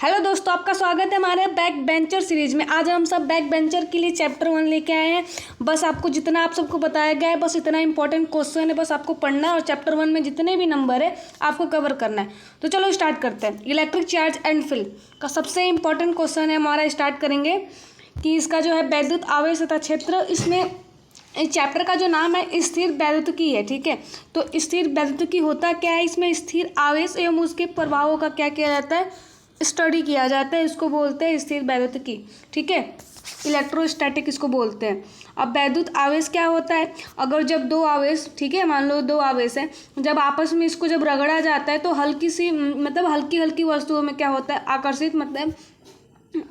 Hello दोस्तों, आपका स्वागत है हमारे बैक बेंचर सीरीज में। आज हम सब बैक बेंचर के लिए चैप्टर 1 लेके आए हैं। बस आपको जितना आप सबको बताया गया है बस इतना इंपॉर्टेंट क्वेश्चन है, बस आपको पढ़ना है और चैप्टर 1 में जितने भी नंबर है आपको कवर करना है। तो चलो स्टार्ट करते हैं। इलेक्ट्रिक चार्ज एंड फील्ड का सबसे इंपॉर्टेंट क्वेश्चन है हमारा। स्टार्ट करेंगे कि इसका जो है वैद्युत आवेश तथा क्षेत्र, इसमें इस चैप्टर का जो नाम है स्थिर वैद्युतिकी है। ठीक है, तो स्थिर वैद्युतिकी होता क्या है, इसमें स्थिर आवेश एवं उसके प्रभावों का क्या किया जाता है, स्टडी किया जाता है। इसको बोलते हैं स्थिर वैद्युतिकी। ठीक है, इलेक्ट्रोस्टैटिक इसको बोलते हैं। अब वैद्युत आवेश क्या होता है, अगर जब दो आवेश, ठीक है मान लो दो आवेश हैं, जब आपस में इसको जब रगड़ा जाता है तो हल्की सी मतलब हल्की हल्की वस्तुओं में क्या होता है, आकर्षित मतलब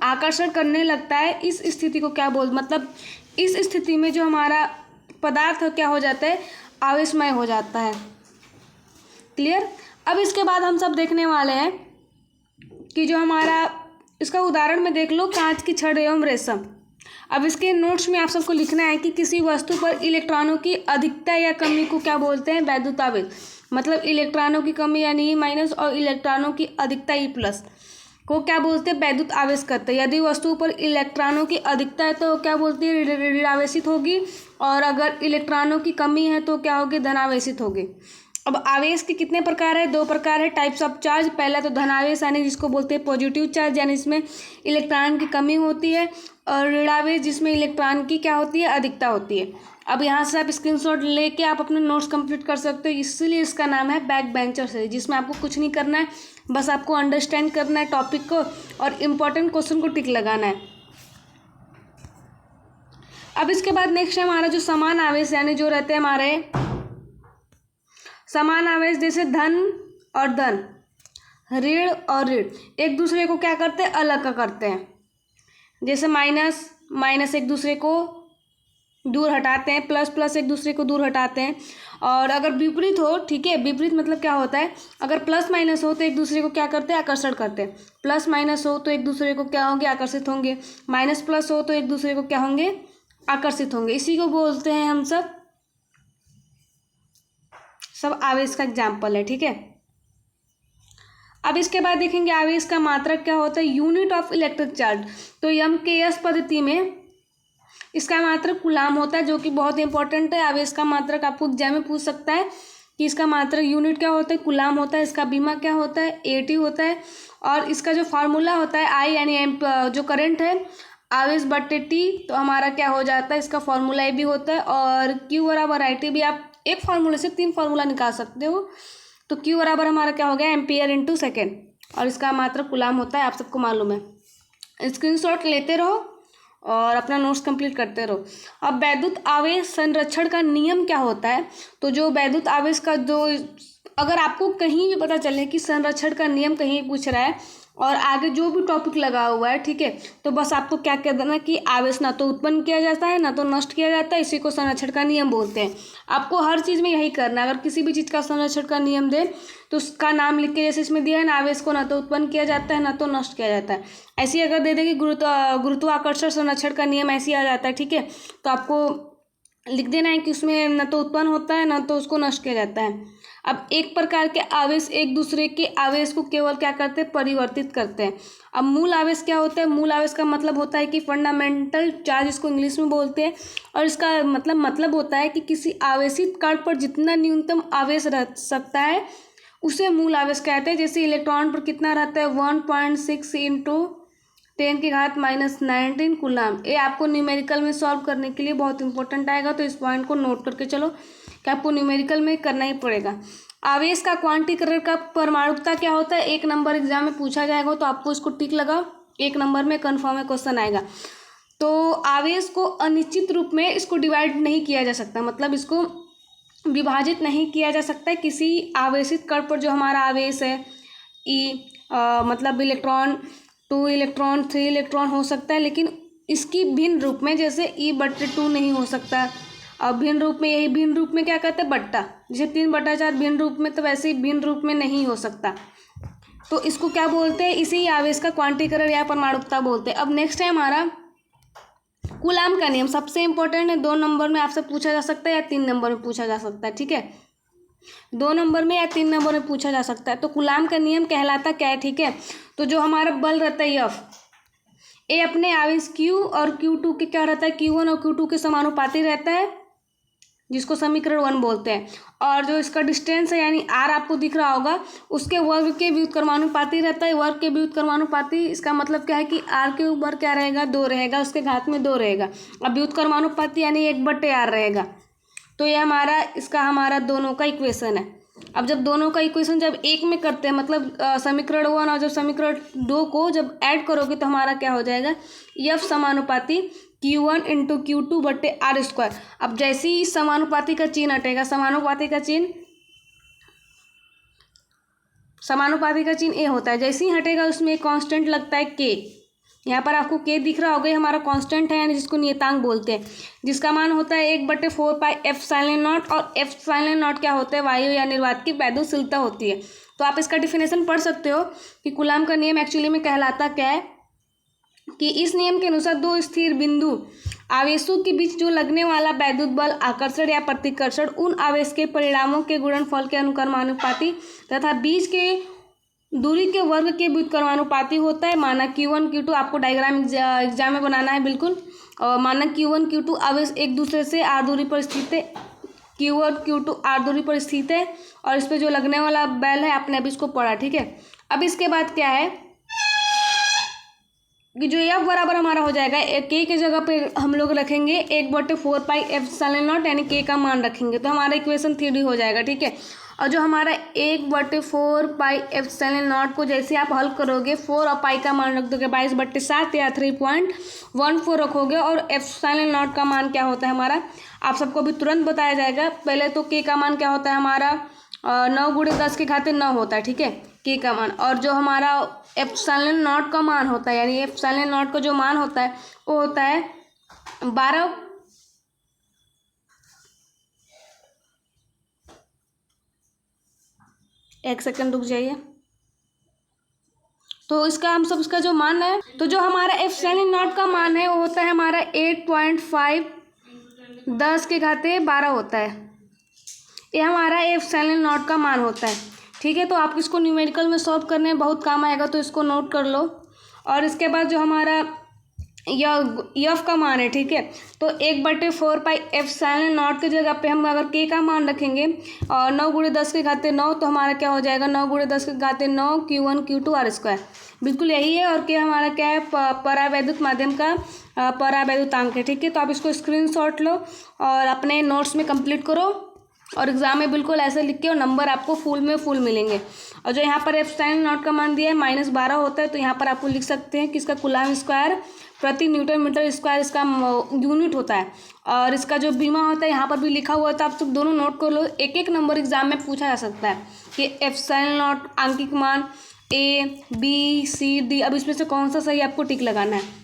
आकर्षण करने लगता है। इस स्थिति को क्या मतलब इस स्थिति में जो हमारा पदार्थ क्या हो जाता है, आवेशमय हो जाता है। क्लियर। अब इसके बाद हम सब देखने वाले हैं कि जो हमारा इसका उदाहरण में देख लो, कांच की छड़ एवं रेशम। अब इसके नोट्स में आप सबको लिखना है कि किसी वस्तु पर इलेक्ट्रॉनों की अधिकता या कमी को क्या बोलते हैं, वैद्युत आवेश। मतलब इलेक्ट्रॉनों की कमी यानी E- और इलेक्ट्रॉनों की अधिकता E+ को क्या बोलते हैं, वैद्युत आवेश करते हैं। यदि वस्तु पर इलेक्ट्रॉनों की अधिकता है तो क्या बोलती है, ऋणावेशित होगी, और अगर इलेक्ट्रॉनों की कमी है तो क्या होगी, धनावेशित होगी। अब आवेश के कितने प्रकार है, दो प्रकार है, टाइप्स ऑफ चार्ज। पहला तो धनावेश यानी जिसको बोलते हैं पॉजिटिव चार्ज, यानी इसमें इलेक्ट्रॉन की कमी होती है, और ऋणावेश जिसमें इलेक्ट्रॉन की क्या होती है, अधिकता होती है। अब यहाँ से आप स्क्रीनशॉट लेके आप अपने नोट्स कंप्लीट कर सकते हो, इसलिए इसका नाम है बैक बेंचर सीरीज, जिसमें आपको कुछ नहीं करना है, बस आपको अंडरस्टैंड करना है टॉपिक को और इम्पोर्टेंट क्वेश्चन को टिक लगाना है। अब इसके बाद नेक्स्ट है हमारा जो समान आवेश, यानी जो रहते हैं हमारे समान आवेश, जैसे धन और धन, ऋण और ऋण, एक दूसरे को क्या करते हैं, अलग का करते हैं। जैसे माइनस माइनस एक दूसरे को दूर हटाते हैं, प्लस प्लस एक दूसरे को दूर हटाते हैं। और अगर विपरीत हो, ठीक है, विपरीत मतलब क्या होता है, अगर प्लस माइनस हो तो एक दूसरे को क्या करते हैं, आकर्षण करते हैं। प्लस माइनस हो तो एक दूसरे को क्या होंगे, आकर्षित होंगे। माइनस प्लस हो तो एक दूसरे को क्या होंगे, आकर्षित होंगे। इसी को बोलते हैं हम सब आवेश का एग्जाम्पल है। ठीक है, अब इसके बाद देखेंगे आवेश का मात्रक क्या होता है, यूनिट ऑफ इलेक्ट्रिक चार्ज। तो MKS पद्धति में इसका मात्रक कूलाम होता है, जो कि बहुत इंपॉर्टेंट है। आवेश का मात्रक आपको एग्जाम में पूछ सकता है कि इसका मात्रक यूनिट क्या होता है, कूलाम होता है। इसका बीमा क्या होता है, AT होता है। और इसका जो फार्मूला होता है I यानी एम्प, जो करंट है, आवेश बट्टे T, तो हमारा क्या हो जाता है, इसका फार्मूला भी होता है। और Q बराबर IT भी, आप एक फार्मूले से 3 फार्मूला निकाल सकते हो। तो Q बराबर हमारा क्या हो गया, एम्पियर इंटू सेकेंड, और इसका मात्रक कूलाम होता है, आप सबको मालूम है। स्क्रीनशॉट लेते रहो और अपना नोट्स कंप्लीट करते रहो। अब वैद्युत आवेश संरक्षण का नियम क्या होता है, तो जो वैद्युत आवेश का जो, अगर आपको कहीं भी पता चले कि संरक्षण का नियम कहीं पूछ रहा है और आगे जो भी टॉपिक लगा हुआ है, ठीक है, तो बस आपको क्या कह देना कि आवेश ना तो उत्पन्न किया जाता है ना तो नष्ट किया जाता है, इसी को संरक्षण का नियम बोलते हैं। आपको हर चीज़ में यही करना है। अगर किसी भी चीज़ का संरक्षण का नियम दे तो उसका नाम लिख के, जैसे इसमें दिया है ना, आवेश को ना तो उत्पन्न किया जाता है ना तो नष्ट किया जाता है। ऐसे ही अगर दे देगी गुरुत्वाकर्षण संरक्षण का नियम ऐसे ही आ जाता है, ठीक है, तो आपको लिख देना है कि उसमें न तो उत्पन्न होता है ना तो उसको नष्ट किया जाता है। अब एक प्रकार के आवेश एक दूसरे के आवेश को केवल क्या करते हैं, परिवर्तित करते हैं। अब मूल आवेश क्या होता है, मूल आवेश का मतलब होता है कि फंडामेंटल चार्ज, इसको इंग्लिश में बोलते हैं। और इसका मतलब होता है कि किसी आवेशित कण पर जितना न्यूनतम आवेश रह सकता है उसे मूल आवेश कहते हैं। जैसे इलेक्ट्रॉन पर कितना रहता है, 1.6 × 10⁻⁻19 कूलाम। ये आपको न्यूमेरिकल में सॉल्व करने के लिए बहुत इंपॉर्टेंट आएगा, तो इस पॉइंट को नोट करके चलो कि आपको न्यूमेरिकल में करना ही पड़ेगा। आवेश का क्वांटीकरण का परमाणुकता क्या होता है, 1 नंबर एग्जाम में पूछा जाएगा, तो आपको इसको टिक लगाओ, 1 नंबर में कन्फर्म है क्वेश्चन आएगा। तो आवेश को अनिश्चित रूप में इसको डिवाइड नहीं किया जा सकता, मतलब इसको विभाजित नहीं किया जा सकता है। किसी आवेशित कण पर जो हमारा आवेश है मतलब इलेक्ट्रॉन, 2 इलेक्ट्रॉन, 3 इलेक्ट्रॉन हो सकता है, लेकिन इसकी भिन्न रूप में, जैसे E/2 नहीं हो सकता। अब भिन्न रूप में, यही भिन्न रूप में क्या कहते हैं, बट्टा, जैसे 3/4 भिन्न रूप में, तो वैसे ही भिन्न रूप में नहीं हो सकता। तो इसको क्या बोलते हैं, इसी आवेश का क्वांटीकरण या परमाणुकता बोलते हैं। अब नेक्स्ट है हमारा कूलाम का नियम, सबसे इंपॉर्टेंट है। 2 नंबर में आपसे पूछा जा सकता है या 3 नंबर में पूछा जा सकता है, ठीक है, 2 नंबर में या 3 नंबर में पूछा जा सकता है। तो कूलाम का नियम कहलाता क्या है, ठीक है, तो जो हमारा बल रहता है F, ए अपने आवेश Q और Q2 के क्या रहता है, Q1 और Q2 के समानुपाती रहता है, जिसको समीकरण 1 बोलते हैं। और जो इसका डिस्टेंस है यानी r आपको दिख रहा होगा, उसके वर्ग के व्युत्क्रमानुपाती रहता है। वर्ग के व्युत्क्रमानुपाती इसका मतलब क्या है कि r के ऊपर क्या रहेगा, 2 रहेगा, उसके घात में 2 रहेगा। अब व्युत्क्रमानुपाती यानी 1/r रहेगा। तो ये हमारा दोनों का इक्वेशन है। अब जब दोनों का इक्वेशन जब एक में करते हैं, मतलब समीकरण 1 और जब समीकरण 2 को जब ऐड करोगे तो हमारा क्या हो जाएगा, F समानुपाती Q1 इंटू Q2/r²। अब जैसे ही समानुपाती का चिन्ह हटेगा, समानुपाती का चिन्ह ए होता है, जैसे ही हटेगा उसमें एक कांस्टेंट लगता है k। यहाँ पर आपको k दिख रहा होगा, ये हमारा कांस्टेंट है यानी जिसको नियतांक बोलते हैं, जिसका मान होता है 1/4π और एप्सिलॉन क्या होता है, वायु या निर्वात की वैद्युतशीलता होती है। तो आप इसका डिफिनेशन पढ़ सकते हो कि कूलाम का नियम एक्चुअली में कहलाता क्या है, कि इस नियम के अनुसार दो स्थिर बिंदु आवेशों के बीच जो लगने वाला वैद्युत बल आकर्षण या प्रतिकर्षण उन आवेश के परिणामों के गुणनफल के अनुक्रमानुपाती तथा बीच के दूरी के वर्ग के व्युत्क्रमानुपाती होता है। माना Q1 Q2, आपको डायग्राम एग्जाम में बनाना है बिल्कुल। और माना Q1 Q2 आवेश एक दूसरे से r दूरी पर स्थित है, Q1 Q2 r दूरी पर स्थित है, और इस पर जो लगने वाला बल है आपने अभी इसको पढ़ा, ठीक है। अब इसके बाद क्या है कि जो F बराबर हमारा हो जाएगा, k के जगह पे हम लोग रखेंगे 1/4π यानी k का मान रखेंगे, तो हमारा इक्वेशन 3D हो जाएगा, ठीक है। और जो हमारा 1/4π को जैसे आप हल करोगे, 4 और पाई का मान रख दोगे 22/7 या 3.14 रखोगे, और एप्सिलॉन का मान क्या होता है हमारा, आप सबको भी तुरंत बताया जाएगा। पहले तो k का मान क्या होता है हमारा, 9 × 10 के घाते 9 होता है, ठीक है, k का मान। और जो हमारा एप्सिलॉन का मान होता है, यानी एप्सिलॉन का जो मान होता है वो होता है 12। एक सेकंड रुक जाइए। तो इसका जो मान है, तो जो हमारा एप्सिलॉन का मान है वो होता है हमारा 8.5 10 के घाते 12 होता है। ये हमारा एप्सिलॉन का मान होता है, ठीक है। तो आप इसको न्यूमेरिकल में सॉल्व करने में बहुत काम आएगा, तो इसको नोट कर लो। और इसके बाद जो हमारा F का मान है, ठीक है, तो 1/4π एप्सिलॉन के जगह पे हम अगर k का मान रखेंगे और 9 × 10 के घाते 9, तो हमारा क्या हो जाएगा, 9 × 10 के घाते 9 Q1 Q2 r²। बिल्कुल यही है। और k हमारा क्या है, परावैद्युत माध्यम का परावैद्युतांक है, ठीक है। तो आप इसको स्क्रीनशॉट लो और अपने नोट्स में कंप्लीट करो, और एग्जाम में बिल्कुल ऐसे लिख के, और नंबर आपको फुल मिलेंगे। और जो यहाँ पर एप्सिलॉन का मान दिया है -12 होता है, तो यहाँ पर आपको लिख सकते हैं कि इसका कूलाम स्क्वायर प्रति न्यूटन मीटर स्क्वायर इसका यूनिट होता है। और इसका जो बीमा होता है यहाँ पर भी लिखा हुआ था, आप सब दोनों नोट कर लो। एक नंबर एग्जाम में पूछा जा सकता है कि एप्सिलॉन आंकिक मान A B C D, अब इसमें से कौन सा सही आपको टिक लगाना है।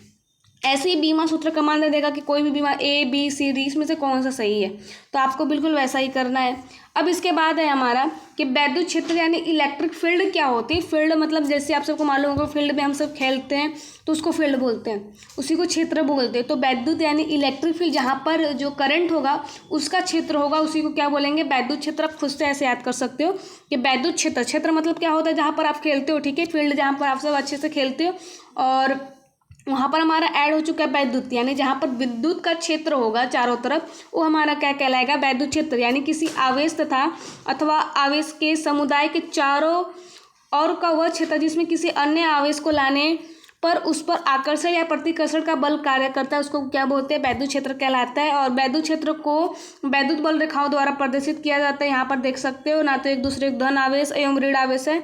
ऐसे ही बीमा सूत्र का मान दे देगा कि कोई भी बीमा A B C D इसमें से कौन सा सही है, तो आपको बिल्कुल वैसा ही करना है। अब इसके बाद है हमारा कि वैद्युत क्षेत्र यानी इलेक्ट्रिक फील्ड क्या होती है। फील्ड मतलब जैसे आप सबको मालूम होगा, फील्ड में हम सब खेलते हैं तो उसको फील्ड बोलते हैं, उसी को क्षेत्र बोलते हैं। तो वैद्युत यानी इलेक्ट्रिक फील्ड, जहाँ पर जो करंट होगा उसका क्षेत्र होगा, उसी को क्या बोलेंगे, वैद्युत क्षेत्र। आप खुद से ऐसे याद कर सकते हो कि वैद्युत क्षेत्र मतलब क्या होता है, जहाँ पर आप खेलते हो, ठीक है, फील्ड जहाँ पर आप सब अच्छे से खेलते हो। और वहाँ पर हमारा ऐड हो चुका है वैद्युत, यानी जहाँ पर विद्युत का क्षेत्र होगा चारों तरफ, वो हमारा क्या कहलाएगा, वैद्युत क्षेत्र। यानी किसी आवेश तथा अथवा आवेश के समुदाय के चारों ओर का वह क्षेत्र जिसमें किसी अन्य आवेश को लाने पर उस पर आकर्षण या प्रतिकर्षण का बल कार्य करता है, उसको क्या बोलते हैं, वैद्युत क्षेत्र कहलाता है। और वैद्युत क्षेत्र को वैद्युत बल रेखाओं द्वारा प्रदर्शित किया जाता है। यहाँ पर देख सकते हो, ना तो एक दूसरे धन आवेश एवं ऋण आवेश है।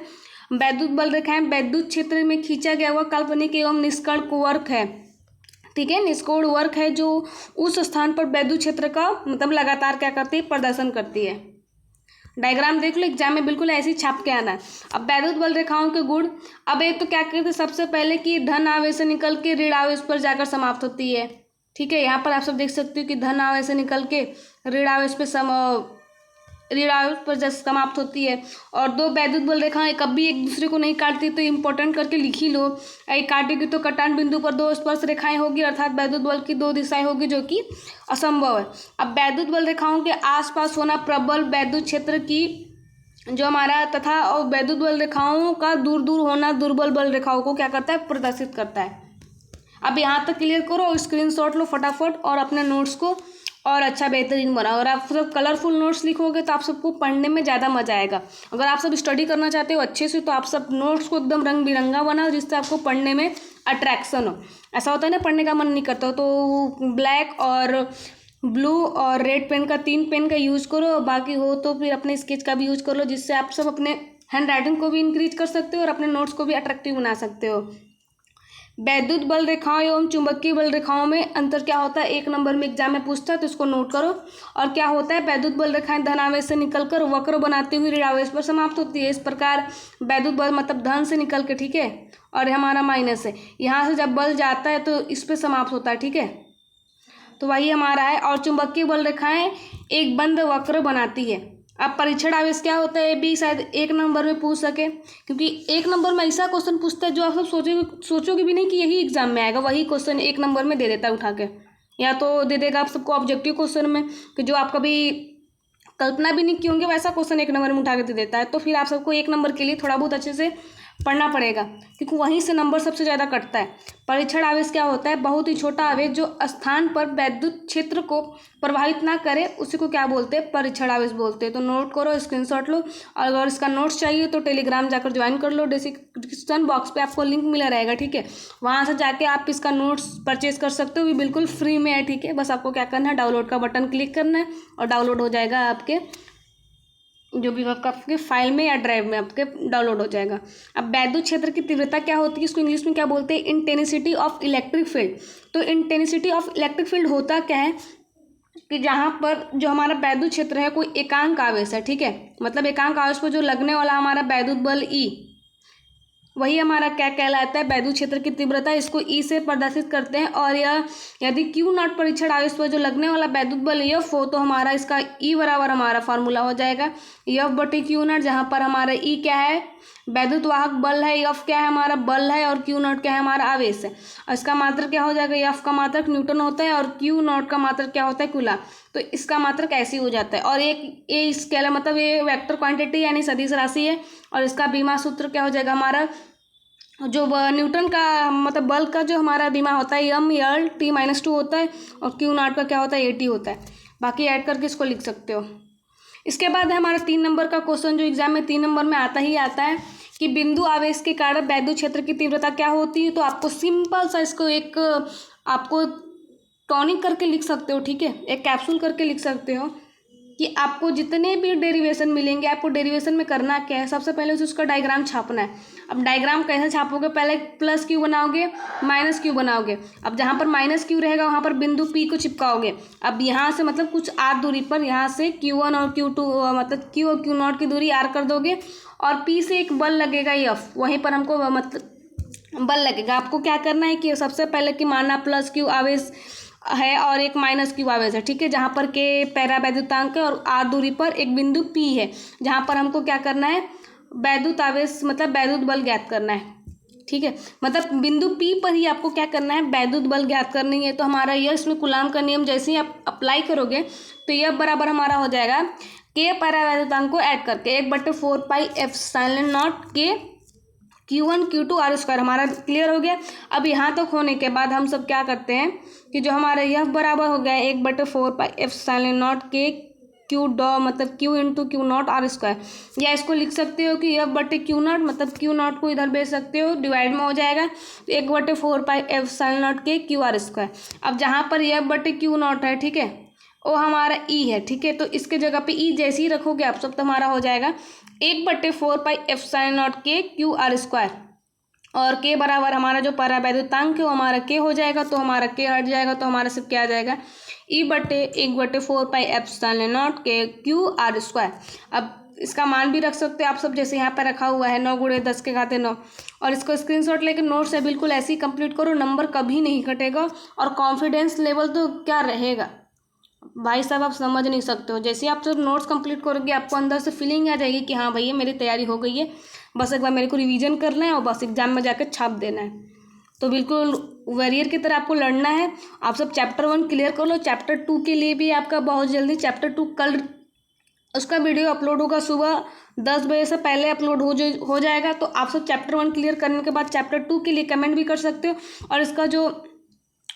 वैद्युत बल रेखाएं वैद्युत क्षेत्र में खींचा गया हुआ काल्पनिक एवं निष्कर्ण कुवर्क है, ठीक है, निष्कोण वर्क है, जो उस स्थान पर वैद्युत क्षेत्र का मतलब लगातार क्या करती है, प्रदर्शन करती है। डायग्राम देख लो, एग्जाम में बिल्कुल ऐसे ही छाप के आना है। अब वैद्युत बल रेखाओं के गुण, अब एक तो क्या कहते हैं, सबसे पहले कि धन आवेश से निकल के ऋण आवेश पर जाकर समाप्त होती है, ठीक है। यहाँ पर आप सब देख सकते हो कि धन आवेश से निकल के ऋण आवेश पर समाप्त होती है। और दो वैद्युत बल रेखाएं कभी एक दूसरे को नहीं काटती, तो इम्पोर्टेंट करके लिख ही लो। एक काटेगी तो कटान बिंदु पर दो स्पर्श रेखाएं होगी, अर्थात वैद्युत बल की दो दिशाएं होगी, जो कि असंभव है। अब वैद्युत बल रेखाओं के आसपास होना प्रबल वैद्युत क्षेत्र की जो हमारा तथा और वैद्युत बल रेखाओं का दूर दूर होना दुर्बल बल रेखाओं को क्या करता है, प्रदर्शित करता है। अब यहाँ तक क्लियर करो, स्क्रीनशॉट लो फटाफट और अपने नोट्स को और अच्छा बेहतरीन बनाओ। और आप सब कलरफुल नोट्स लिखोगे तो आप सबको पढ़ने में ज़्यादा मजा आएगा। अगर आप सब स्टडी करना चाहते हो अच्छे से तो आप सब नोट्स को एकदम रंग बिरंगा बनाओ, जिससे आपको पढ़ने में अट्रैक्शन हो। ऐसा होता है ना, पढ़ने का मन नहीं करता हो तो ब्लैक और ब्लू और रेड पेन का 3 पेन का यूज़ करो, बाकी हो तो फिर अपने स्केच का भी यूज़ कर लो, जिससे आप सब अपने हैंड राइटिंग को भी इंक्रीज कर सकते हो और अपने नोट्स को भी अट्रैक्टिव बना सकते हो। वैद्युत बल रेखाओं एवं चुंबकीय बल रेखाओं में अंतर क्या होता है, 1 नंबर में एग्जाम में पूछता है तो इसको नोट करो। और क्या होता है, वैद्युत बल रेखाएं धन आवेश से निकलकर वक्र बनाते हुए ऋण आवेश पर समाप्त होती है। इस प्रकार वैद्युत बल मतलब धन से निकल के, ठीक है, और हमारा माइनस है, यहाँ से जब बल जाता है तो इस पर समाप्त होता है, ठीक है, तो वही हमारा है। और चुंबकीय बल रेखाएं एक बंद वक्र बनाती है। अब परीक्षण आवेश क्या होता है, भी शायद 1 नंबर में पूछ सके, क्योंकि 1 नंबर में ऐसा क्वेश्चन पूछता है जो आप सब सोचोगे भी नहीं कि यही एग्जाम में आएगा, वही क्वेश्चन 1 नंबर में दे देता है उठा के। या तो दे देगा आप सबको ऑब्जेक्टिव क्वेश्चन में कि जो आप कभी कल्पना भी नहीं किए होंगे, वैसा क्वेश्चन 1 नंबर में उठा के दे देता है। तो फिर आप सबको 1 नंबर के लिए थोड़ा बहुत अच्छे से पढ़ना पड़ेगा, क्योंकि वहीं से नंबर सबसे ज़्यादा कटता है। परीक्षण आवेश क्या होता है, बहुत ही छोटा आवेश जो स्थान पर वैद्युत क्षेत्र को प्रभावित ना करे, उसी को क्या बोलते हैं, परीक्षण आवेश बोलते हैं। तो नोट करो, स्क्रीनशॉट लो, और अगर इसका नोट्स चाहिए तो टेलीग्राम जाकर ज्वाइन कर लो, डिस्क्रिप्शन बॉक्स पे आपको लिंक मिला रहेगा, ठीक है, वहाँ से जाके आप इसका नोट्स परचेज कर सकते हो, भी बिल्कुल फ्री में है, ठीक है। बस आपको क्या करना है, डाउनलोड का बटन क्लिक करना है और डाउनलोड हो जाएगा आपके जो भी आपके फाइल में या ड्राइव में आपके डाउनलोड हो जाएगा। अब वैद्युत क्षेत्र की तीव्रता क्या होती है, इसको इंग्लिश में क्या बोलते हैं, इंटेंसिटी ऑफ इलेक्ट्रिक फील्ड। तो इंटेंसिटी ऑफ इलेक्ट्रिक फील्ड होता क्या है कि जहाँ पर जो हमारा वैद्युत क्षेत्र है कोई एकांक आवेश है, ठीक है, मतलब एकांक आवेश पर जो लगने वाला हमारा वैद्युत बल ई, वही हमारा क्या कहलाता है, वैद्युत क्षेत्र की तीव्रता, इसको ई से प्रदर्शित करते हैं। और यह यदि क्यू नॉट परीक्षण आवेश पर जो लगने वाला वैद्युत बल एफ हो तो हमारा इसका ई बराबर हमारा फार्मूला हो जाएगा एफ बटे क्यू नॉट, जहाँ पर हमारा ई क्या है, वैद्युत वाहक बल है, एफ क्या है हमारा बल है, और क्यू नॉट क्या है हमारा आवेश है। और इसका मात्रक क्या हो जाएगा, एफ का मात्रक न्यूटन होता है और क्यू नॉट का मात्रक क्या होता है, कूलम। तो इसका मात्रक ऐसे ही हो जाता है। और एक ये स्केलर मतलब ये वेक्टर क्वांटिटी यानी सदिश राशि है, और इसका बीमा सूत्र क्या हो जाएगा हमारा, जो न्यूटन का मतलब बल का जो हमारा बीमा होता है एम एल टी -2 होता है, और क्यू नॉट का क्या होता है, एटी होता है। बाकी ऐड करके इसको लिख सकते हो। इसके बाद है हमारा 3 नंबर का क्वेश्चन, जो एग्जाम में 3 नंबर में आता ही आता है कि बिंदु आवेश के कारण वैद्युत क्षेत्र की तीव्रता क्या होती है। तो आपको सिंपल सा इसको एक आपको टॉनिक करके लिख सकते हो, ठीक है, एक कैप्सूल करके लिख सकते हो कि आपको जितने भी डेरिवेशन मिलेंगे, आपको डेरिवेशन में करना क्या है, सबसे पहले उसका डायग्राम छापना है। अब डायग्राम कैसे छापोगे, पहले प्लस क्यू बनाओगे, माइनस क्यू बनाओगे। अब जहाँ पर माइनस क्यू रहेगा वहाँ पर बिंदु पी को चिपकाओगे। अब यहाँ से मतलब कुछ आर दूरी पर यहाँ से Q1 और Q2 मतलब Q और Q नॉट की दूरी आर कर दोगे, और पी से एक बल लगेगा एफ, वहीं पर हमको मतलब बल लगेगा। आपको क्या करना है कि सबसे पहले कि माना प्लस क्यू आवेश है और एक माइनस क्यू आवेश है, ठीक है, जहाँ पर के पैरावैद्युतांक है और आर दूरी पर एक बिंदु पी है, जहाँ पर हमको क्या करना है, वैद्युत आवेश मतलब वैद्युत बल ज्ञात करना है, ठीक है, मतलब बिंदु पी पर ही आपको क्या करना है, वैद्युत बल ज्ञात करनी है। तो हमारा यह इसमें कूलॉम का नियम जैसे ही आप अप्लाई करोगे तो यह बराबर हमारा हो जाएगा के पैरावैद्युतांक को ऐड करके 1/4 पाई एप्सिलॉन नॉट के Q1 Q2 आर स्क्वायर। हमारा क्लियर हो गया। अब यहाँ तक होने के बाद हम सब क्या करते हैं कि जो हमारा यह बराबर हो गया 1/4 पाई एप्सिलॉन नॉट के क्यू डॉ मतलब Q into Q not R square, या इसको लिख सकते हो कि F/Q0 मतलब Q नॉट को इधर भेज सकते हो, डिवाइड में हो जाएगा 1/4 पाई एप्सिलॉन नॉट के क्यू आर स्क्वायर। अब जहाँ पर F/Q0 है, ठीक है, वो हमारा ई है, ठीक है, तो इसके जगह पे ई जैसे ही रखोगे आप सब तो हमारा हो जाएगा 1/4 पाई एप्सिलॉन नॉट के क्यू आर स्क्वायर, और के बराबर हमारा जो परावैद्युतांक है वो हमारा के हो जाएगा, तो हमारा के हट जाएगा, तो हमारा सिर्फ क्या आ जाएगा E/1/4 पाई एप्सिलॉन नॉट के क्यू आर स्क्वायर। अब इसका मान भी रख सकते हो आप सब, जैसे यहाँ पर रखा हुआ है 9 × 10 के घाते 9, और इसको स्क्रीनशॉट लेकर नोट से बिल्कुल ऐसे ही कंप्लीट करो, नंबर कभी नहीं कटेगा और कॉन्फिडेंस लेवल तो क्या रहेगा भाई साहब, आप समझ नहीं सकते हो। जैसे आप सब नोट्स कंप्लीट करोगे आपको अंदर से फीलिंग आ जाएगी कि हाँ भैया मेरी तैयारी हो गई है, बस एक बार मेरे को रिवीजन करना है और बस एग्जाम में जाकर छाप देना है। तो बिल्कुल वॉरियर की तरह आपको लड़ना है। आप सब चैप्टर 1 क्लियर कर लो, चैप्टर 2 के लिए भी आपका बहुत जल्दी चैप्टर 2 कल उसका वीडियो अपलोड होगा सुबह 10 बजे से पहले अपलोड हो जाएगा। तो आप सब चैप्टर 1 क्लियर करने के बाद चैप्टर 2 के लिए कमेंट भी कर सकते हो, और इसका जो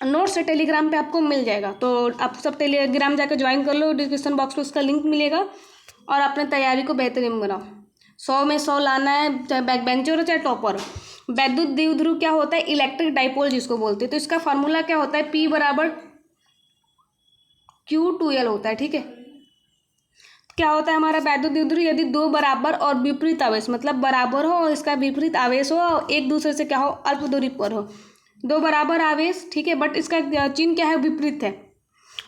नोट्स है टेलीग्राम पे आपको मिल जाएगा। तो आप सब टेलीग्राम जाकर ज्वाइन कर लो, डिस्क्रिप्शन बॉक्स में उसका लिंक मिलेगा, और अपने तैयारी को बेहतरीन बनाओ। 100 में 100 लाना है, चाहे बैक बेंचर हो चाहे टॉपर हो। वैद्युत द्विध्रुव क्या होता है? इलेक्ट्रिक डाइपोल जिसको बोलते हैं। तो इसका फार्मूला क्या होता है? P बराबर Q2L होता है, ठीक है। क्या होता है हमारा वैद्युत द्विध्रुव? यदि दो बराबर और विपरीत आवेश, मतलब बराबर हो और इसका विपरीत आवेश हो, और एक दूसरे से क्या हो? अल्प दूरी पर हो। दो बराबर आवेश, ठीक है, बट इसका चिन्ह क्या है? विपरीत है।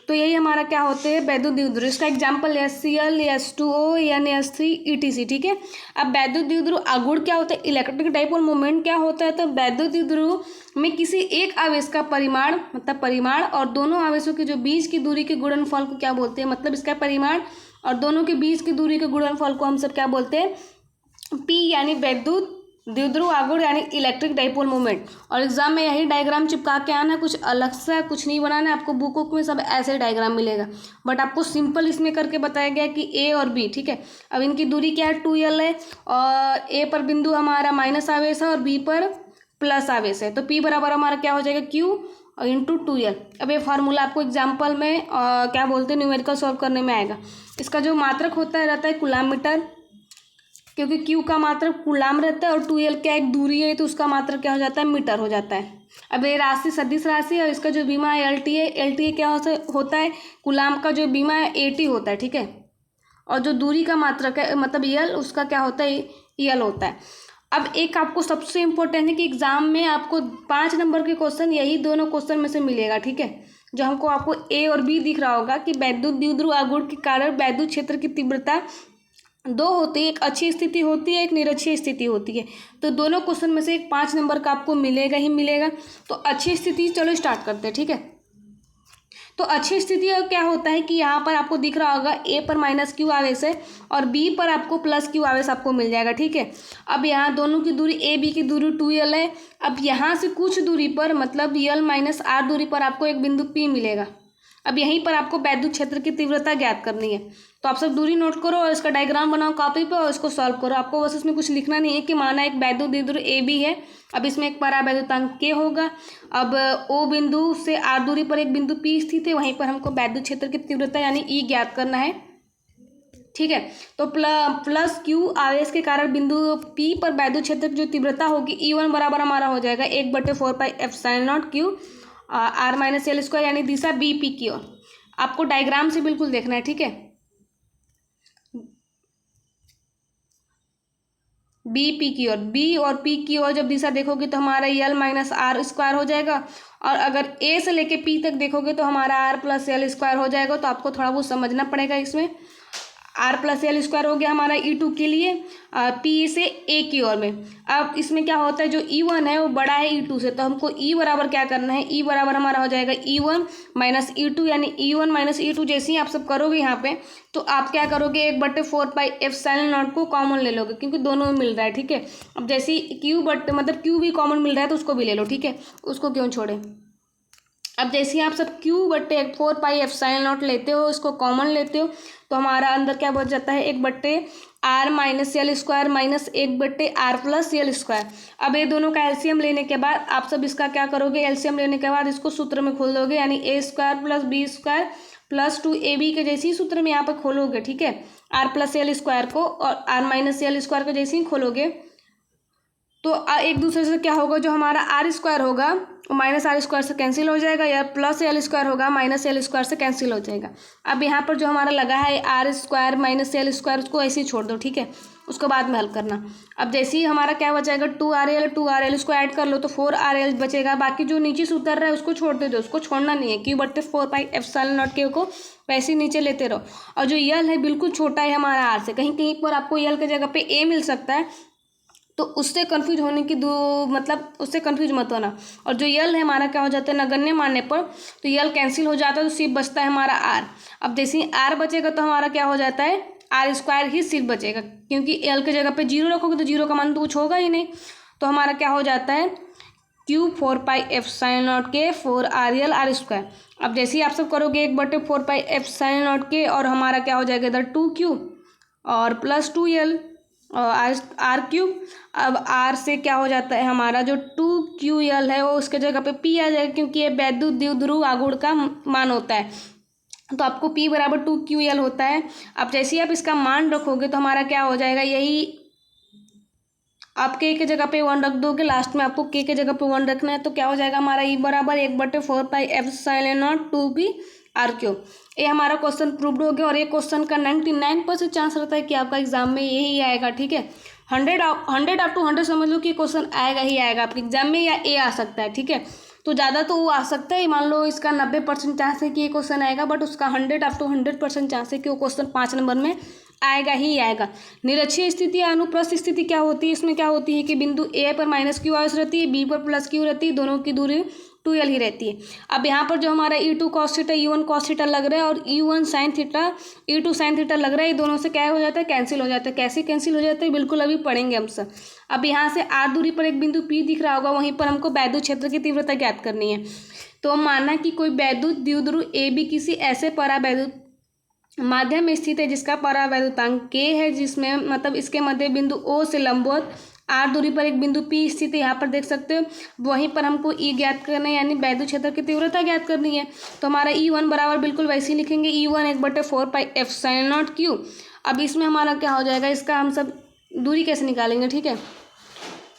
तो यही हमारा क्या होते हैं? वैद्युत द्विध्रुव। इसका example HCl, H2O, NH3, ETC, ठीक है। अब वैद्युत द्विध्रुव आघूर्ण क्या होता है? इलेक्ट्रिक डाइपोल मोमेंट क्या होता है? तो वैद्युत द्विध्रुव में किसी एक आवेश का परिमाण, मतलब परिमाण, और दोनों आवेशों के जो बीच की दूरी के गुणनफल को क्या बोलते हैं? मतलब इसका परिमाण और दोनों के बीच की दूरी के गुणनफल को हम सब क्या बोलते हैं? P, यानी वैद्युत द्विध्रुव आघूर्ण यानी इलेक्ट्रिक डाइपोल मोमेंट। और एग्जाम में यही डायग्राम चिपका के आना है, कुछ अलग सा कुछ नहीं बनाना है। आपको बुकों में सब ऐसे डायग्राम मिलेगा, बट आपको सिंपल इसमें करके बताया गया कि A और B, ठीक है। अब इनकी दूरी क्या है? 2L है, और A पर बिंदु हमारा माइनस आवेश है और B पर प्लस आवेश है। तो P बराबर हमारा क्या हो जाएगा? Q into 2L। अब ये फार्मूला आपको एग्जाम्पल में क्या बोलते हैं, न्यूमेरिकल सॉल्व करने में आएगा। इसका जो मात्रक होता है रहता है कूलाम मीटर, क्योंकि Q का मात्रक कूलाम रहता है, और 2L क्या एक दूरी है, तो उसका मात्रक क्या हो जाता है? मीटर हो जाता है। अब ये राशि सदिश राशि है, और इसका जो बीमा है LT है। LT क्या होता है? कूलाम का जो बीमा है AT होता है, ठीक है। और जो दूरी का मात्रक है मतलब L, उसका क्या होता है? EL होता है। अब एक आपको सबसे इम्पोर्टेंट है कि एग्जाम में आपको 5 नंबर के क्वेश्चन यही दोनों क्वेश्चन में से मिलेगा, ठीक है। जो हमको आपको A और B दिख रहा होगा कि वैद्युत द्विध्रुव आघूर्ण के कारण वैद्युत क्षेत्र की तीव्रता दो होती है, एक अच्छी स्थिति होती है, एक निरक्षीय स्थिति होती है। तो दोनों क्वेश्चन में से एक 5 नंबर का आपको मिलेगा ही मिलेगा। तो अच्छी स्थिति, चलो स्टार्ट करते हैं, ठीक है। तो अच्छी स्थिति क्या होता है कि यहाँ पर आपको दिख रहा होगा A पर -Q आवेश है, और B पर आपको +Q आवेश आपको मिल जाएगा, ठीक है। अब यहाँ दोनों की दूरी A B की दूरी 2L है। अब यहाँ से कुछ दूरी पर, मतलब L - R दूरी पर आपको एक बिंदु P मिलेगा। अब यहीं पर आपको वैद्युत क्षेत्र की तीव्रता ज्ञात करनी है। तो आप सब दूरी नोट करो और इसका डायग्राम बनाओ कॉपी पे, और इसको सॉल्व करो। आपको बस इसमें कुछ लिखना नहीं है कि माना एक वैद्युत द्विध्रुव AB है। अब इसमें एक परावैद्युतांक K होगा। अब O बिंदु से R दूरी पर एक बिंदु P स्थित है, वहीं पर हमको वैद्युत क्षेत्र की तीव्रता यानी E ज्ञात करना है, ठीक है। तो +Q आवेश के कारण बिंदु P पर वैद्युत क्षेत्र की जो तीव्रता होगी E1 बराबर हमारा हो जाएगा 1/4πε0Q R-L², यानी दिशा BP की ओर। आपको डायग्राम से बिल्कुल देखना है, ठीक है। BP की ओर, B और P की ओर जब दिशा देखोगे तो हमारा L - R² हो जाएगा, और अगर A से लेके P तक देखोगे तो हमारा R + L² हो जाएगा। तो आपको थोड़ा बहुत समझना पड़ेगा इसमें। R + L² हो गया हमारा E2 के लिए, P से A की ओर में। अब इसमें क्या होता है, जो E1 है वो बड़ा है E2 से, तो हमको E बराबर क्या करना है? E बराबर हमारा हो जाएगा E1 - E2, यानी E1 - E2 जैसे ही आप सब करोगे यहाँ पे, तो आप क्या करोगे? 1/4πε0 को कॉमन ले लोगे, क्योंकि दोनों में मिल रहा है, ठीक है। अब जैसे ही Q भी कॉमन मिल रहा है तो उसको भी ले लो, ठीक है, उसको क्यों छोड़े। अब जैसे ही आप सब Q/4πε0 लेते हो, इसको कॉमन लेते हो, तो हमारा अंदर क्या बच जाता है? 1/R - L² - 1/R + L²। अब ये दोनों का एलसीएम लेने के बाद आप सब इसका क्या करोगे? एलसीएम लेने के बाद इसको सूत्र में खोल दोगे, यानी A² + B² + 2AB के जैसे ही सूत्र में यहाँ पर खोलोगे, ठीक है, R + L² को, और R - L² को जैसे ही खोलोगे तो एक दूसरे से क्या होगा? जो हमारा R² होगा -R² से कैंसिल हो जाएगा, या +L² होगा -L² से कैंसिल हो जाएगा। अब यहाँ पर जो हमारा लगा है R² - L², उसको ऐसे ही छोड़ दो, ठीक है, उसको बाद में हल करना। अब जैसे ही हमारा क्या बचेगा? 2RL इसको ऐड कर लो तो 4RL बचेगा। बाकी जो नीचे से उतर रहा है उसको छोड़ दे दो, उसको छोड़ना नहीं है। Q/4πε0 को वैसे ही नीचे लेते रहो। और जो L है बिल्कुल छोटा है हमारा R से, कहीं कहीं पर आपको L की जगह पे A मिल सकता है, तो उससे कंफ्यूज होने की मतलब उससे कंफ्यूज मत होना। और जो L है हमारा क्या हो जाता है? नगण्य मानने पर तो L कैंसिल हो जाता है, तो सिर्फ बचता है हमारा R। अब जैसे ही R बचेगा तो हमारा क्या हो जाता है? R² ही सिर्फ बचेगा, क्योंकि L की जगह पे 0 रखोगे तो 0 का मान तो कुछ होगा ही नहीं। तो हमारा क्या हो जाता है? Q/4πε0 के 4RL R²। अब जैसे ही आप सब करोगे 1/4πε0 के, और हमारा क्या हो जाएगा इधर 2Q, और प्लस 2l आर क्यूब। अब आर से क्या हो जाता है, हमारा जो 2ql है वो उसके जगह पे p आ जाएगा, क्योंकि ये वैद्युत द्विध्रुव आघूर्ण का मान होता है, तो आपको p बराबर 2ql होता है। अब जैसे ही आप इसका मान रखोगे तो हमारा क्या हो जाएगा, यही आप k के जगह पे 1 रख दोगे, लास्ट में आपको k के जगह पे 1 रखना है, तो क्या हो जाएगा हमारा E बराबर 1/4πε0 2p आर क्यूब। ये हमारा क्वेश्चन प्रूव्ड हो गया, और ये क्वेश्चन का 99% चांस रहता है कि आपका एग्जाम में यही आएगा, ठीक है। 100 अप टू 100 समझ लो कि क्वेश्चन आएगा ही आएगा आपके एग्जाम में, या ए आ सकता है, ठीक है। तो ज़्यादा तो वो आ सकता है, मान लो इसका 90% चांस है कि ये क्वेश्चन आएगा, बट उसका 100 अप टू 100% चांस है कि वो क्वेश्चन 5 नंबर में आएगा ही आएगा। निरक्षीय स्थिति या अनुप्रस्थ स्थिति क्या होती है, इसमें क्या होती है कि बिंदु ए पर -q आवेश रहती है, बी पर +q रहती है, दोनों की दूरी 2l ही रहती है। अब यहाँ पर जो हमारा E2 cos theta E1 cos theta लग रहा है, और E1 sin theta E2 sin theta लग रहा है, ये दोनों से क्या हो जाता है, कैंसिल हो जाता है। कैसे कैंसिल हो जाता है बिल्कुल अभी पढ़ेंगे हम सब। अब यहाँ से r दूरी पर एक बिंदु P दिख रहा होगा, वहीं पर हमको वैद्युत क्षेत्र की तीव्रता ज्ञात करनी है। तो माना कि कोई वैद्युत द्विध्रुव AB किसी ऐसे परावैद्युत माध्यम में स्थित है जिसका परावैद्युतांक k है, जिसमें मतलब इसके मध्य बिंदु O से लंबवत r दूरी पर एक बिंदु P स्थित है, यहाँ पर देख सकते हो। वहीं पर हमको E ज्ञात करना है, यानी वैद्युत क्षेत्र की तीव्रता ज्ञात करनी है। तो हमारा E1 बराबर बिल्कुल वैसे ही लिखेंगे, E1 1/4πε0 q। अब इसमें हमारा क्या हो जाएगा, इसका हम सब दूरी कैसे निकालेंगे, ठीक है,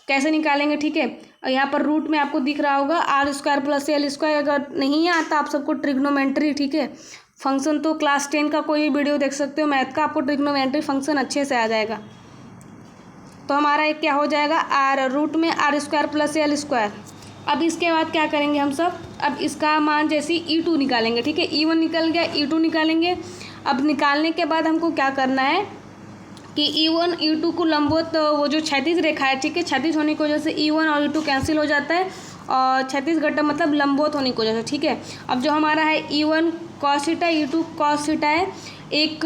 कैसे निकालेंगे, ठीक है। और यहाँ पर रूट में आपको दिख रहा होगा r² + l²। अगर नहीं आता आप सबको ट्रिग्नोमेट्री, ठीक है, फंक्शन तो क्लास 10 का कोई वीडियो देख सकते हो मैथ का, आपको ट्रिग्नोमेट्री फंक्शन अच्छे से आ जाएगा। तो हमारा एक क्या हो जाएगा, r रूट में r² + l²। अब इसके बाद क्या करेंगे हम सब, अब इसका मान जैसे E2 निकालेंगे, ठीक है, E1 निकल गया, E2 निकालेंगे। अब निकालने के बाद हमको क्या करना है कि E1 E2 को लंबवत, वो जो क्षैतिज रेखा है, ठीक है, क्षैतिज होने की वजह से E1 और E2 कैंसिल हो जाता है, और क्षैतिज घटक मतलब लंबवत होने की वजह से, ठीक है। अब जो हमारा है E1 cos theta E2 cos theta है, एक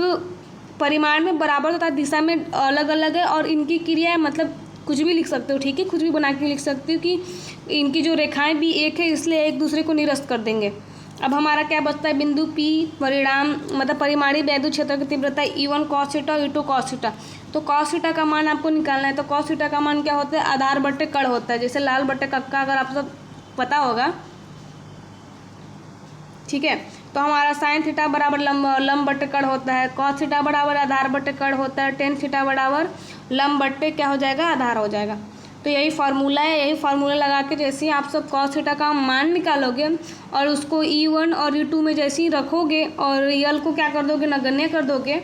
परिमाण में बराबर तथा दिशा में अलग अलग है, और इनकी क्रिया मतलब कुछ भी लिख सकते हो, ठीक है, कुछ भी बना के लिख सकते हो कि इनकी जो रेखाएं भी एक है, इसलिए एक दूसरे को निरस्त कर देंगे। अब हमारा क्या बचता है, बिंदु P परिणाम मतलब परिमाणी वैद्युत क्षेत्र की तीव्रता E1 cos theta E2 cos theta. तो cos थीटा का मान आपको निकालना है। तो cos थीटा का मान क्या होता है, आधार बट्टे कड़ होता है, जैसे लाल बट्टे कक्का, अगर आप सब पता होगा, ठीक है। तो हमारा sin थीटा बराबर लंब बट्टे कड़ होता है, cos थीटा बराबर आधार बट्टे कड़ होता है, tan थीटा बराबर लंब बट्टे क्या हो जाएगा, आधार हो जाएगा। तो यही फार्मूला है, यही फार्मूला लगा के जैसे ही आप सब cos थीटा का मान निकालोगे और उसको E1 और E2 में जैसे ही रखोगे और यल को क्या कर दोगे, नगण्य कर दोगे,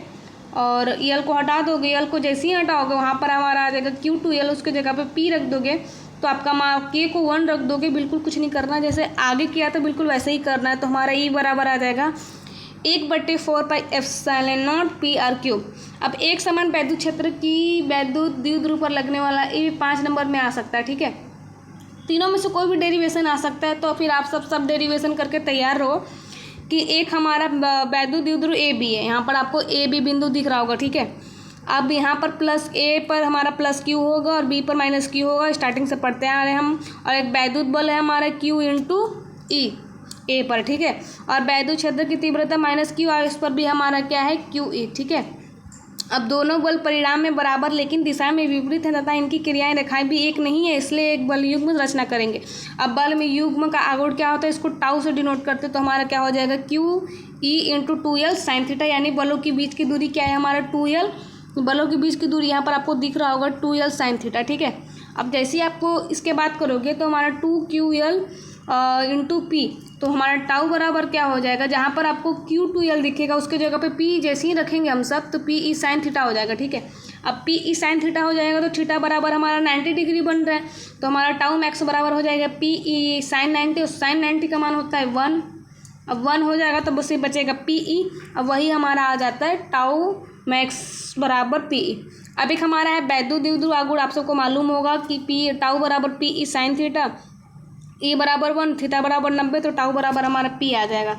और यल को हटा दोगे, यल को जैसे ही हटाओगे वहाँ पर हमारा आ जाएगा Q2l, उसके जगह पे P रख दोगे, तो आपका k को 1 रख दोगे। बिल्कुल कुछ नहीं करना, जैसे आगे किया था बिल्कुल वैसे ही करना है। तो हमारा E बराबर आ जाएगा 1/4πε0 p r क्यूब। अब एक समान वैद्युत क्षेत्र की वैद्युत द्विध्रुव पर लगने वाला ये 5 नंबर में आ सकता है, ठीक है। तीनों में से कोई भी डेरिवेशन आ सकता है, तो फिर आप सब डेरिवेशन करके तैयार रहो कि एक हमारा वैद्युत द्विध्रुव ए बी है, यहाँ पर आपको ए बी बिंदु दिख रहा होगा, ठीक है। अब यहाँ पर प्लस ए पर हमारा प्लस क्यू होगा और बी पर माइनस क्यू होगा, स्टार्टिंग से पढ़ते आ रहे हैं हम। और एक वैद्युत बल है हमारा Q × E ए पर, ठीक है। और वैद्युत क्षेत्र की तीव्रता -q और इस पर भी हमारा क्या है, QE, ठीक है। अब दोनों बल परिणाम में बराबर लेकिन दिशा में विपरीत है तथा इनकी क्रियाएं रेखाएं भी एक नहीं है, इसलिए एक बल युग्म रचना करेंगे। अब बल में युग्म का आघूर्ण क्या होता है, इसको टाउ से डिनोट करते, तो हमारा क्या हो जाएगा, QE × 2l sin थीटा, यानी बलों के बीच की दूरी क्या है हमारा 2l। बलों के बीच की दूरी यहाँ पर आपको दिख रहा होगा 2l sin थीटा, ठीक है। अब जैसे ही आपको इसके बात करोगे तो हमारा 2ql × P, तो हमारा टाउ बराबर क्या हो जाएगा, जहाँ पर आपको Q2l दिखेगा उसके जगह पे P जैसे ही रखेंगे हम सब, तो PE sin थीटा हो जाएगा, ठीक है। अब PE sin थीटा हो जाएगा तो थीटा बराबर हमारा 90 डिग्री बन रहा है, तो हमारा टाउ मैक्स बराबर हो जाएगा PE sin 90, और sin 90 का मान होता है 1। अब 1 हो जाएगा तो बस बचेगा PE, अब वही हमारा आ जाता है टाउ मैक्स बराबर PE। अब एक हमारा है वैद्युत द्विध्रुव आघूर्ण, आप सबको मालूम होगा कि टाउ बराबर PE sin थीटा, E बराबर 1, थीटा बराबर 90, तो टाउ बराबर हमारा P आ जाएगा।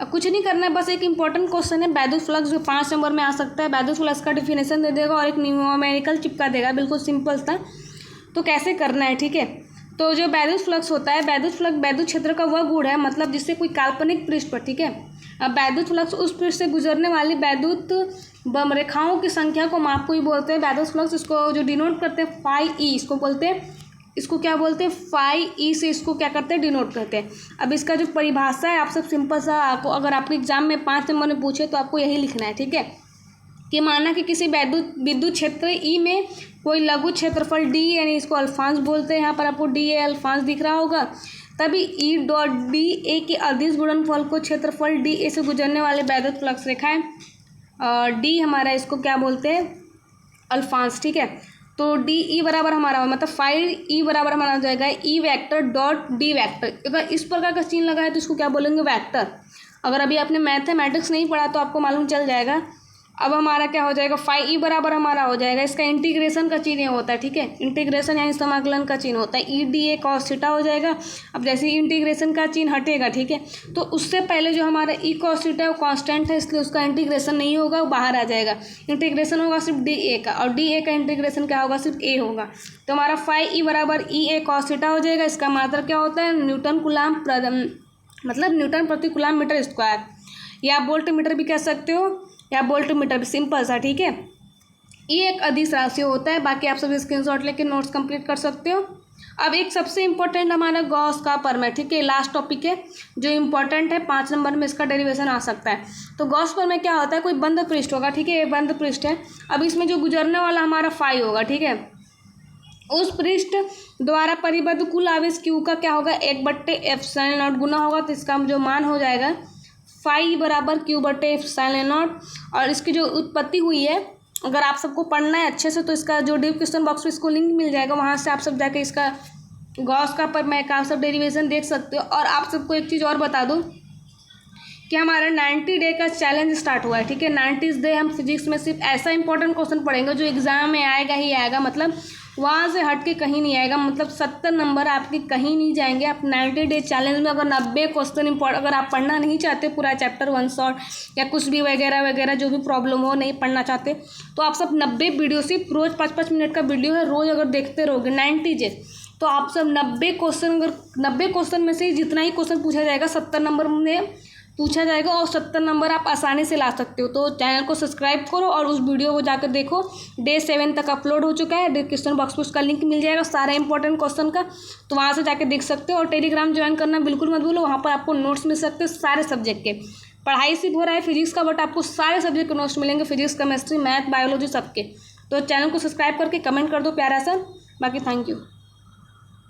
अब कुछ नहीं करना है, बस एक इंपॉर्टेंट क्वेश्चन है वैद्युत फ्लक्स जो 5 नंबर में आ सकता है। वैद्युत फ्लक्स का डिफिनेशन दे देगा और एक न्यूमेरिकल चिपका देगा, बिल्कुल सिंपल था। तो कैसे करना है, ठीक है। तो जो वैद्युत फ्लक्स होता है, वैद्युत फ्लक्स वैद्युत क्षेत्र का वह गुण है, मतलब जिससे कोई काल्पनिक पृष्ठ पर, ठीक है, अब वैद्युत फ्लक्स उस पृष्ठ से गुजरने वाली वैद्युत रेखाओं की संख्या को माप को ही बोलते हैं वैद्युत फ्लक्स। इसको जो डिनोट करते हैं फाई ई, इसको बोलते हैं, इसको क्या बोलते हैं, फाई ई से इसको क्या करते हैं, डिनोट करते हैं। अब इसका जो परिभाषा है आप सब सिंपल सा, आपको अगर आपके एग्जाम में 5 नंबर में पूछे तो आपको यही लिखना है, ठीक है। कि माना कि किसी विद्युत क्षेत्र ई में कोई लघु क्षेत्रफल डी, यानी इसको अल्फांस बोलते हैं, यहाँ पर आपको डी ए अल्फांस दिख रहा होगा, तभी ई डॉट डी ए के अदिश गुणनफल को क्षेत्रफल डी ए से गुजरने वाले वैद्युत फ्लक्स रेखाएं, डी हमारा इसको क्या बोलते हैं, अल्फांस, ठीक है। तो डी ई बराबर हमारा मतलब फाइव ई बराबर हमारा हो जाएगा E vector dot D vector. अगर इस प्रकार का चिन्ह लगा है तो इसको क्या बोलेंगे, वेक्टर। अगर अभी आपने मैथमेटिक्स नहीं पढ़ा तो आपको मालूम चल जाएगा। अब हमारा क्या हो जाएगा, फाइव ई बराबर हमारा हो जाएगा, इसका इंटीग्रेशन का चिन्ह होता है, ठीक है। इंटीग्रेशन यानी समाकलन का चिन्ह होता है, E D A cos theta हो जाएगा। अब जैसे इंटीग्रेशन का चिन्ह हटेगा, ठीक है, तो उससे पहले जो हमारा ई कॉस थीटा है वो कांस्टेंट है, इसलिए उसका इंटीग्रेशन नहीं होगा, वो बाहर आ जाएगा। इंटीग्रेशन होगा सिर्फ डी ए का, और डी ए का इंटीग्रेशन क्या होगा, सिर्फ ए होगा। तो हमारा फाइव ई बराबर ई ए कॉस थीटा हो जाएगा। इसका मात्रक क्या होता है, न्यूटन कुलाम मतलब न्यूटन प्रति कुलाम मीटर स्क्वायर, या वोल्ट मीटर भी कह सकते हो, या वोल्ट मीटर भी, सिंपल सा, ठीक है। ये एक अदिश राशि होता है। बाकी आप सब स्क्रीनशॉट लेके नोट्स कंप्लीट कर सकते हो। अब एक सबसे इंपॉर्टेंट हमारा गॉस का परमेय, ठीक है, लास्ट टॉपिक है जो इंपॉर्टेंट है, 5 नंबर में इसका डेरिवेशन आ सकता है। तो गॉस परमेय क्या होता है, कोई बंद पृष्ठ होगा, ठीक है, ये बंद पृष्ठ है। अब इसमें जो गुजरने वाला हमारा फाइव होगा, ठीक है, उस पृष्ठ द्वारा परिबद्ध कुल आवेश क्यू का क्या होगा, 1/एप्सिलॉन गुना होगा। तो इसका जो मान हो जाएगा फाइव बराबर क्यू बटे एप्सिलॉन नॉट। और इसकी जो उत्पत्ति हुई है, अगर आप सबको पढ़ना है अच्छे से तो इसका जो डिस्क्रिप्शन बॉक्स में इसको लिंक मिल जाएगा, वहाँ से आप सब जाके इसका गॉस का परमेय का आप सब डेरिवेशन देख सकते हो। और आप सबको एक चीज़ और बता दूँ कि हमारा 90 डे का चैलेंज स्टार्ट हुआ है, ठीक है। 90 डे हम फिजिक्स में सिर्फ ऐसा इंपॉर्टेंट क्वेश्चन पढ़ेंगे जो एग्जाम में आएगा ही आएगा, मतलब वहाँ से हट के कहीं नहीं आएगा, मतलब 70 नंबर आपके कहीं नहीं जाएंगे। आप 90 डे चैलेंज में अगर 90 क्वेश्चन अगर आप पढ़ना नहीं चाहते पूरा चैप्टर 1 शॉट या कुछ भी वगैरह वगैरह जो भी प्रॉब्लम हो नहीं पढ़ना चाहते, तो आप सब 90 वीडियो सिर्फ रोज़ 5-5 मिनट का वीडियो है, रोज़ अगर देखते रहोगे 90 डे, तो आप सब 90 क्वेश्चन, अगर 90 क्वेश्चन में से जितना ही क्वेश्चन पूछा जाएगा 70 नंबर में पूछा जाएगा, और 70 नंबर आप आसानी से ला सकते हो। तो चैनल को सब्सक्राइब करो और उस वीडियो को जाकर देखो, डे 7 तक अपलोड हो चुका है, डिस्क्रिप्शन बॉक्स में उसका लिंक मिल जाएगा सारा इंपॉर्टेंट क्वेश्चन का, तो वहाँ से जाकर देख सकते हो। और टेलीग्राम ज्वाइन करना बिल्कुल मत भूलो, वहाँ पर आपको नोट्स मिल सकते हैं सारे सब्जेक्ट के। पढ़ाई सिर्फ हो रहा है फिजिक्स का, बट आपको सारे सब्जेक्ट के नोट्स मिलेंगे, फिजिक्स, केमिस्ट्री, मैथ, बायोलॉजी सबके। तो चैनल को सब्सक्राइब करके कमेंट कर दो प्यारा सा। बाकी थैंक यू।